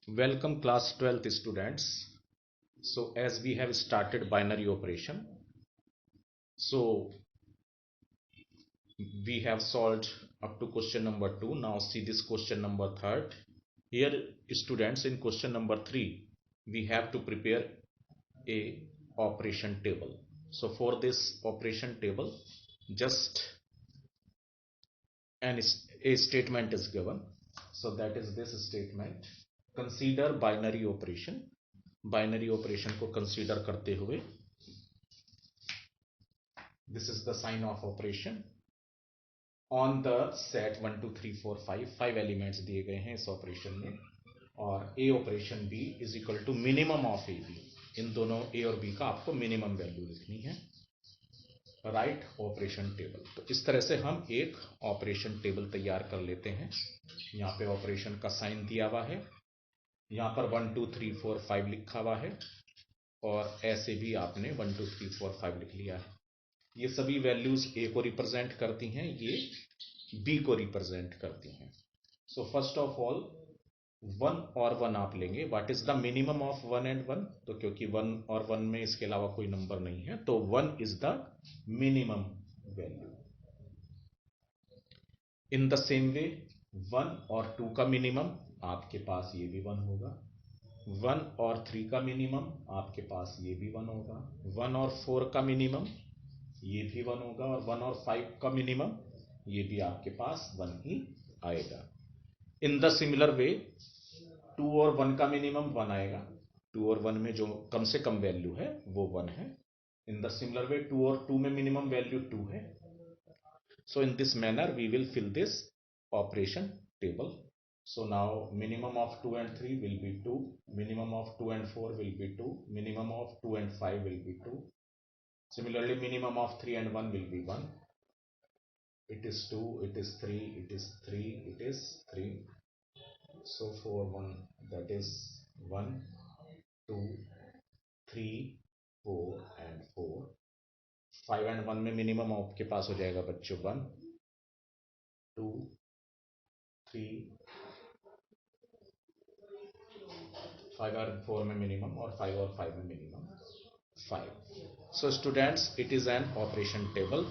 Welcome class 12th students. So as we have started binary operation, so we have solved up to question number 2. Now see this question number 3rd. Here students, in question number 3 we have to prepare a operation table. So for this operation table, just a statement is given. So that is this statement: consider binary operation. Binary operation को consider करते हुए, this is the sign of operation on the set 1 2 3 4 5 5 elements दिए गए हैं इस ऑपरेशन में, और a operation B is equal to minimum of A b. इन दोनों ए और बी का आपको मिनिमम वैल्यू लिखनी है. Write operation table. तो इस तरह से हम एक ऑपरेशन टेबल तैयार कर लेते हैं. यहाँ पे ऑपरेशन का साइन दिया हुआ है, यहाँ पर 1 2 3 4 5 लिखा हुआ है, और ऐसे भी आपने 1 2 3 4 5 लिख लिया है. ये सभी वैल्यूज ए को रिप्रेजेंट करती हैं, ये बी को रिप्रेजेंट करती हैं. सो फर्स्ट ऑफ ऑल 1 और 1 आप लेंगे. What is the minimum of 1 and 1? तो क्योंकि 1 और 1 में इसके अलावा कोई नंबर नहीं है, तो 1 is the minimum value. In the same way 1 और 2 का मिनिमम आपके पास ये भी 1 होगा. 1 और 3 का मिनिमम आपके पास ये भी 1 होगा. 1 और 4 का मिनिमम ये भी 1 होगा, और 1 और 5 का मिनिमम ये भी आपके पास 1 ही आएगा. इन द सिमिलर वे 2 और 1 का मिनिमम 1 आएगा. 2 और 1 में जो कम से कम वैल्यू है वो 1 है. इन द सिमिलर वे 2 और 2 में मिनिमम वैल्यू 2 है. So in this manner we will fill this operation table. So now minimum of 2 and 3 will be 2, minimum of 2 and 4 will be 2, minimum of 2 and 5 will be 2. Similarly, minimum of 3 and 1 will be 1. It is 2, it is 3, it is 3, it is 3. So for 1, that is 1, 2, 3, 4 and 4. 5 and 1 में minimum आपके पास हो जाएगा बच्चों 1, 2, 3, 5 और 4 में minimum, और 5 और 5 में minimum 5. So students, it is an operation table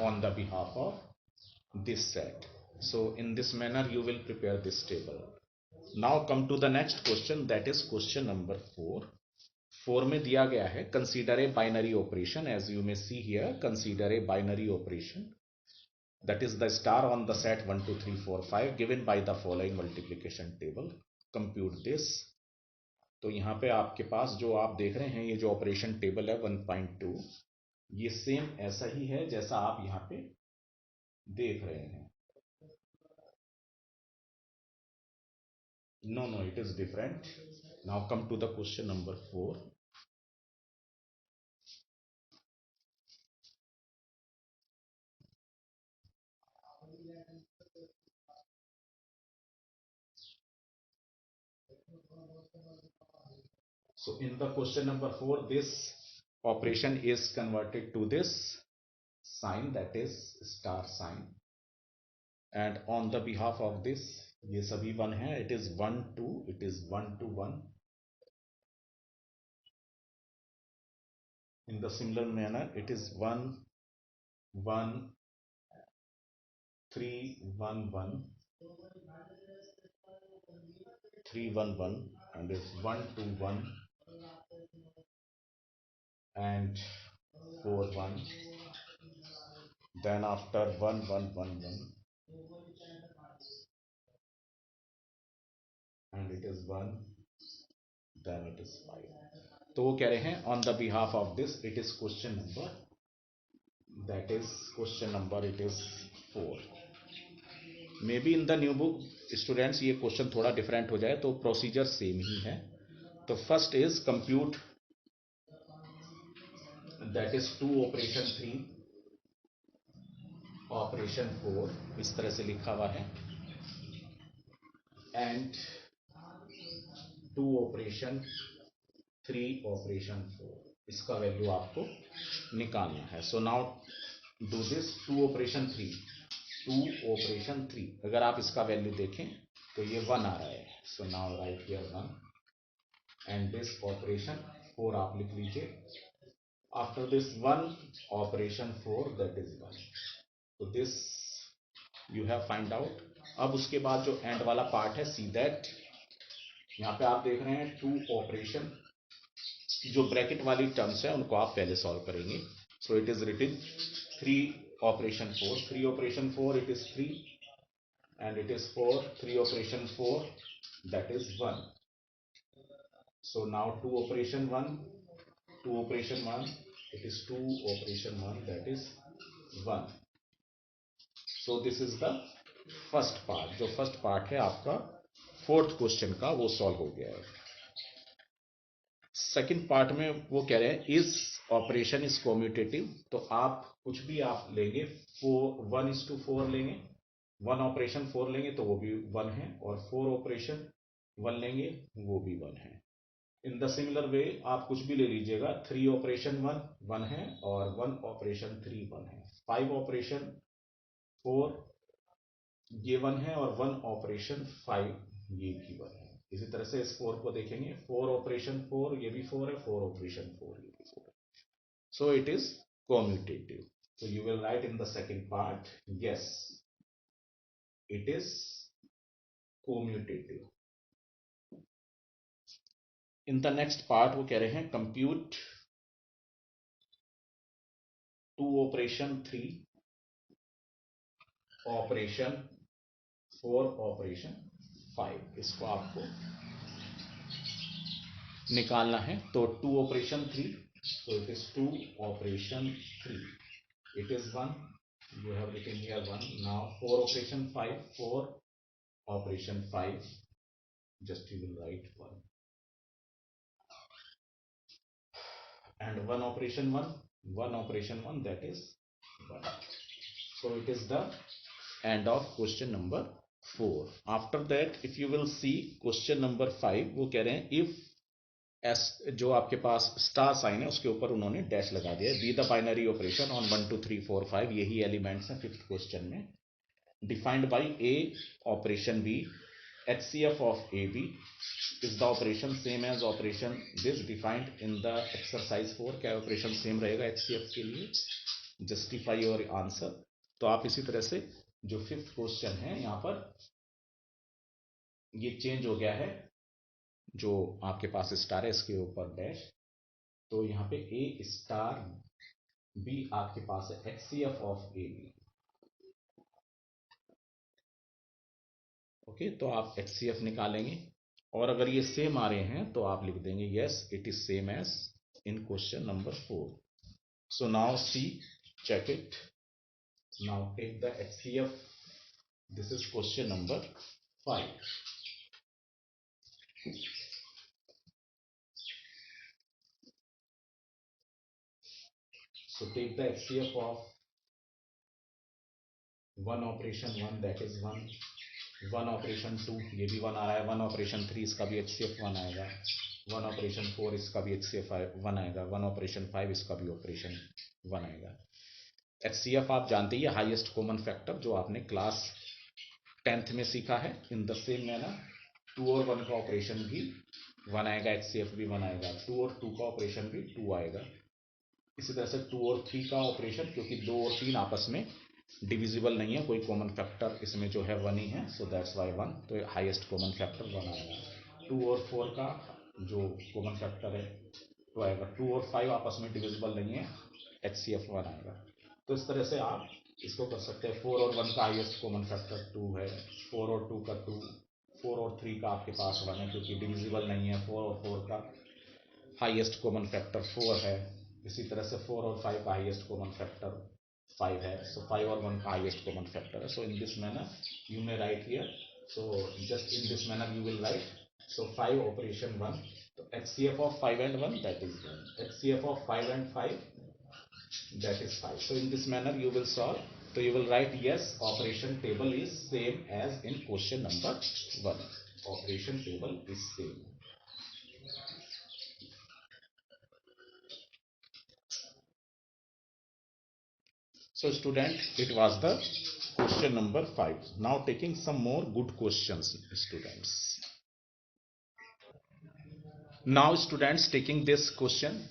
on the behalf of this set. So in this manner you will prepare this table. Now come to the next question, that is question number 4. 4 में दिया गया है consider a binary operation. As you may see here, consider a binary operation, that is the star on the set 1 2 3 4 5 given by the following multiplication table. Compute this. तो यहाँ पे आपके पास जो आप देख रहे हैं, ये जो ऑपरेशन टेबल है 1.2, ये सेम ऐसा ही है जैसा आप यहाँ पे देख रहे हैं. No, it is different. Now come to the question number 4. So in the question number 4, this operation is converted to this sign, that is star sign, and on the behalf of this, ये सभी 1 है. It is 1 2, it is 1 to 1. In the similar manner, it is 1 1 3 1 1 3 1 1, and it's 1 2 1 and 4 1. Then after 1 1 1 1, and it is 1, then it is 5. तो वो कह रहे हैं on the behalf of this, it is question number, that is question number, it is 4. May be in the new book students ये question थोड़ा different हो जाए, तो प्रोसीजर सेम ही है. तो first is compute, that is 2 operation 3 operation 4, इस तरह से लिखा हुआ है, एंड 2 ऑपरेशन 3 ऑपरेशन 4, इसका वैल्यू आपको निकालना है. So now do this. 2 operation 3, 2 operation 3, अगर आप इसका वैल्यू देखें तो ये 1 आ रहा है. So now right here 1 and this operation 4 आप लिख लीजिए. After this 1 operation 4 that is 1. तो this you have find out. अब उसके बाद जो एंड वाला पार्ट है सी दैट, यहाँ पे आप देख रहे हैं 2 ऑपरेशन, जो ब्रैकेट वाली टर्म्स है उनको आप पहले सॉल्व करेंगे. So it is written 3 operation 4, 3 operation 4 it is 3 and it is 4, 3 operation 4 that is 1. So now 2 operation 1, 2 operation 1 it is 2 operation 1 that is 1. So this is the first part. जो first part है आपका 4th question का वो solve हो गया है. Second part में वो कह रहे हैं इस ऑपरेशन इज कॉम्यूटेटिव. तो आप कुछ भी आप लेंगे 1:4 लेंगे, 1 ऑपरेशन 4 लेंगे तो वो भी 1 है, और 4 ऑपरेशन 1 लेंगे वो भी 1 है. इन द सिमिलर वे आप कुछ भी ले लीजिएगा, 3 ऑपरेशन 1 है और 1 ऑपरेशन 3 1 है. 5 ऑपरेशन 4 ये 1 है और 1 ऑपरेशन 5 ये भी 1 है. इसी तरह से इस 4 को देखेंगे, 4 ऑपरेशन 4 ये भी 4 है, 4 ऑपरेशन 4 ये भी 4 है. So it is commutative. So you will write in the second part, yes, it is commutative. In the next part वो कह रहे हैं compute 2 operation 3 operation 4 operation 5. इसको आपको निकालना है. तो 2 operation 3, so it is 2 operation 3, it is 1, you have written here 1. Now 4 operation 5, 4 operation 5, just you will write 1, and 1 operation 1, 1 operation 1 that is 1. So it is the end of question number 4. After that if you will see question number 5, वो कह रहे हैं if S जो आपके पास star sign है उसके ऊपर उन्होंने डैश लगा दिया. Be the binary operation on 1 2 3 4 5, यही एलिमेंट्स हैं 5th क्वेश्चन में. Defined by A operation B, HCF of AB is the operation same as operation this defined in the exercise 4. क्या ऑपरेशन सेम रहेगा HCF के लिए? Justify your answer. तो आप इसी तरह से जो 5th क्वेश्चन है यहाँ पर ये चेंज हो गया है, जो आपके पास स्टार है इसके ऊपर डैश, तो यहाँ पे ए स्टार बी आपके पास है HCF of A B. Okay, तो आप HCF निकालेंगे, और अगर ये सेम आ रहे हैं तो आप लिख देंगे yes it is same as in question number 4. So now see, check it. Now take the HCF. This is question number 5. So take the HCF of 1 operation 1 that is 1, 1 operation 2 ये भी 1 आ रहा है, 1 operation 3 इसका भी HCF 1 आएगा, 1 operation 4 इसका भी HCF 1 आएगा, 1 operation 5 इसका भी ऑपरेशन 1 आएगा. HCF आप जानते ही हाईएस्ट कॉमन फैक्टर, जो आपने क्लास 10th में सीखा है. इन द सेम मैनर 2 और 1 का ऑपरेशन भी 1 आएगा, HCF भी 1 आएगा, 2 और 2 का ऑपरेशन भी 2 आएगा. इसी तरह से 2 और 3 का ऑपरेशन, क्योंकि 2 और 3 आपस में डिविजिबल नहीं है, कोई कॉमन फैक्टर इसमें जो है 1 ही है, सो दैट्स वाई 1. तो हाईएस्ट कॉमन फैक्टर 1 आएगा. 2 और 4 का जो कॉमन फैक्टर है 2 आएगा. 2 और 5 आपस में डिविजिबल नहीं है, HCF 1 आएगा. तो इस तरह से आप इसको कर सकते हैं. 4 और 1 का हाईएस्ट कॉमन फैक्टर 2 है, 4 और 2 का 2, 4 और 3 का आपके पास 1 है क्योंकि डिविजिबल नहीं है. 4 और 4 का हाईएस्ट कॉमन फैक्टर 4 है. इसी तरह से 4 और 5 का हाईएस्ट कॉमन फैक्टर 5 है. सो 5 और 1 का हाईएस्ट कॉमन फैक्टर है. So in this manner you may write here. So just in this manner you will write. So 5 operation 1, तो HCF of 5 and 1 that is 1, HCF of 5 and 5 that is 5. So in this manner you will solve. So you will write yes, operation table is same as in question number 1. Operation table is same. So student, it was the question number 5. Now taking some more good questions, students. Now students, taking this question,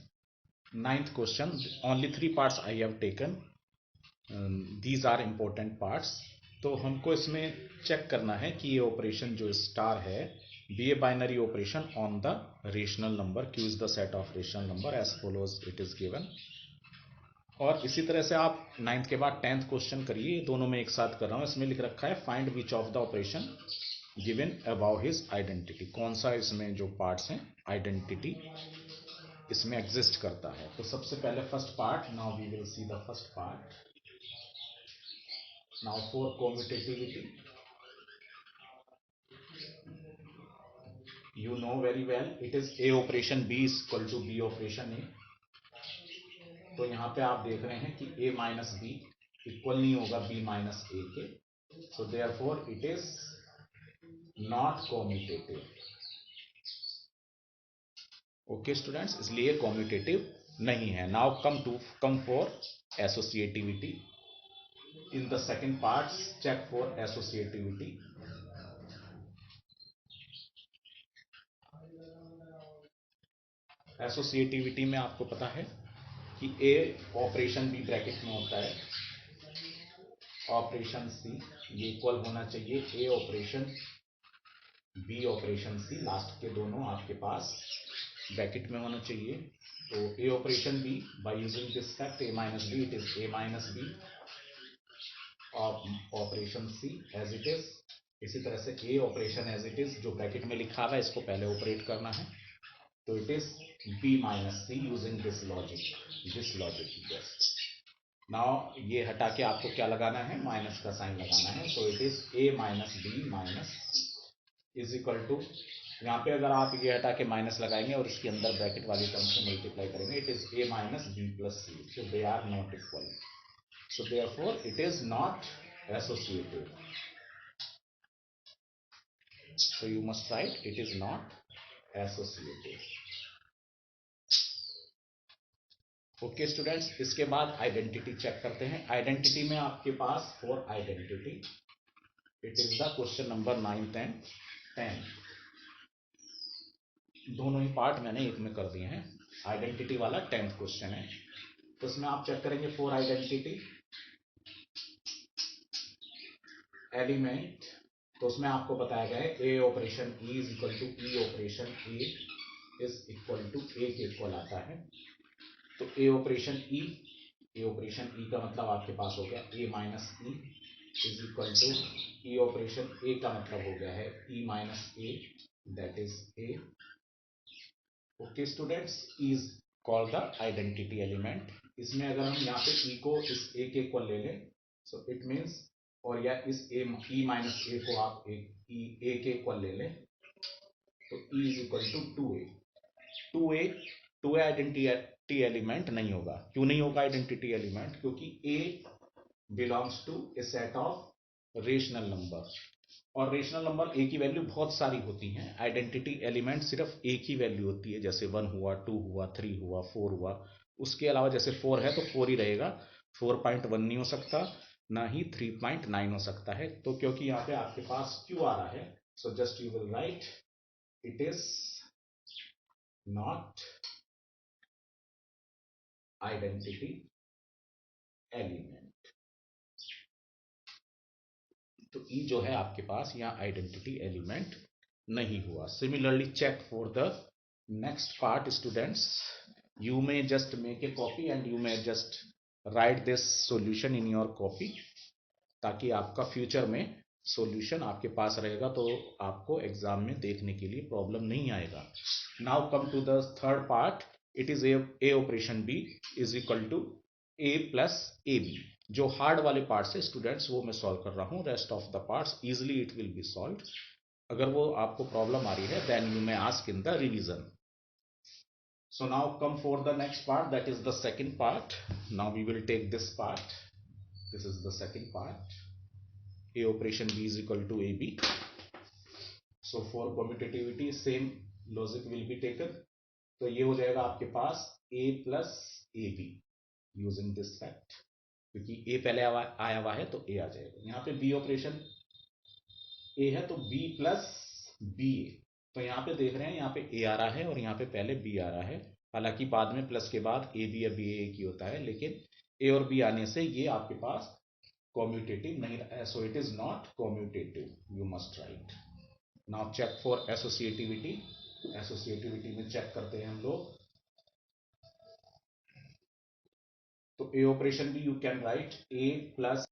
ninth question, only 3 parts I have taken. These are important parts. तो हमको इसमें check करना है कि ये operation जो star है be a binary operation on the rational number, Q is the set of rational number as follows it is given. और इसी तरह से आप नाइन्थ के बाद 10th क्वेश्चन करिए, दोनों में एक साथ कर रहा हूं. इसमें लिख रखा है find which of the operation given about his identity. कौन सा इसमें जो पार्ट्स हैं आइडेंटिटी इसमें एग्जिस्ट करता है. तो सबसे पहले first part, now we will see the first part. Now for commutativity, you know very well it is a operation b is equal to b operation a. तो यहां पे आप देख रहे हैं कि a माइनस बी इक्वल नहीं होगा b माइनस ए के. So therefore it is not commutative. Okay students, इसलिए कॉम्यूटेटिव नहीं है. Now come for associativity. In the second part check for associativity. Associativity में आपको पता है कि ए ऑपरेशन बी ब्रैकेट में होता है, ऑपरेशन सी ये इक्वल होना चाहिए a operation b operation c. Last के दोनों आपके पास ब्रैकेट में होना चाहिए. तो ए operation b by using this fact a minus b, it is A minus b operation c as it is. इसी तरह से a operation as it is जो ब्रैकेट में लिखा हुआ है इसको पहले ऑपरेट करना है. तो it is B minus C using this logic just. Now ये हटा के आपको क्या लगाना है, माइनस का साइन लगाना है. So it is A minus B minus is equal to, यहाँ पे अगर आप ये हटा के माइनस लगाएंगे और इसके अंदर ब्रैकेट वाली टर्म से मल्टीप्लाई करेंगे, it is A minus b plus c. So they are not equal. So therefore it is not associative. So you must write it is not associative. Okay students, इसके बाद identity check करते हैं. Identity में आपके पास for identity it is the question number 9 and 10. दोनों ही part मैंने एक में कर दिए हैं. आइडेंटिटी वाला 10th क्वेश्चन है. तो इसमें आप चेक करेंगे फॉर आइडेंटिटी एलिमेंट. तो उसमें आपको बताया गया है a operation e is equal to e operation a is equal to a के इक्वल आता है. तो ए ऑपरेशन ई का मतलब आपके पास हो गया a minus e is equal to e operation a का मतलब हो गया है e minus a, that is a. Okay students, is called the identity element. इसमें अगर हम यहाँ पे ई को इस ए के इक्वल ले लें, सो इट मीन्स, और या इस ई माइनस ए को आप ए के इक्वल ले लें, तो E is equal to 2a. 2a identity element नहीं होगा. क्यों नहीं होगा आइडेंटिटी एलिमेंट? क्योंकि a belongs to a set of rational number, और रेशनल नंबर a की वैल्यू बहुत सारी होती हैं. आइडेंटिटी एलिमेंट सिर्फ एक ही वैल्यू होती है, जैसे 1 हुआ, 2 हुआ, 3 हुआ, 4 हुआ. उसके अलावा जैसे 4 है तो 4 ही रहेगा. 4.1 नहीं हो सकता, ना ही 3.9 हो सकता है. तो क्योंकि यहाँ पे आपके पास क्यू आ रहा है, so just you will right it is not identity element. तो ई जो है आपके पास यहाँ आइडेंटिटी एलिमेंट नहीं हुआ. Similarly check for the next part students. You may just make a copy and you may just write this solution in your copy, ताकि आपका future में सॉल्यूशन आपके पास रहेगा तो आपको एग्जाम में देखने के लिए प्रॉब्लम नहीं आएगा. Now come to the third part. It is A operation B is equal to A plus A B. जो हार्ड वाले पार्ट्स है स्टूडेंट्स वो मैं सॉल्व कर रहा हूँ. Rest of the parts easily it will be solve. अगर वो आपको प्रॉब्लम आ रही है then you may ask in the revision. So now come for the next part, that is the second part. Now we will take this part. This is the second part. A operation B is equal to AB. So for commutativity same logic will be taken. तो ये हो जाएगा आपके पास A plus AB using this fact, क्योंकि A पहले आया हुआ है तो A आ जाएगा. यहाँ पे B ऑपरेशन A है तो B plus BA. तो यहाँ पे देख रहे हैं, यहाँ पे ए आ रहा है और यहाँ पे पहले बी आ रहा है। हालांकि बाद में प्लस के बाद ए बी या बी ए की होता है, लेकिन ए और बी आने से ये आपके पास कॉम्यूटेटिव नहीं रहा है, so it is not commutative, you must write. Now check for associativity. Associativity में चेक करते हैं हम लोग। तो ए operation B you can write A plus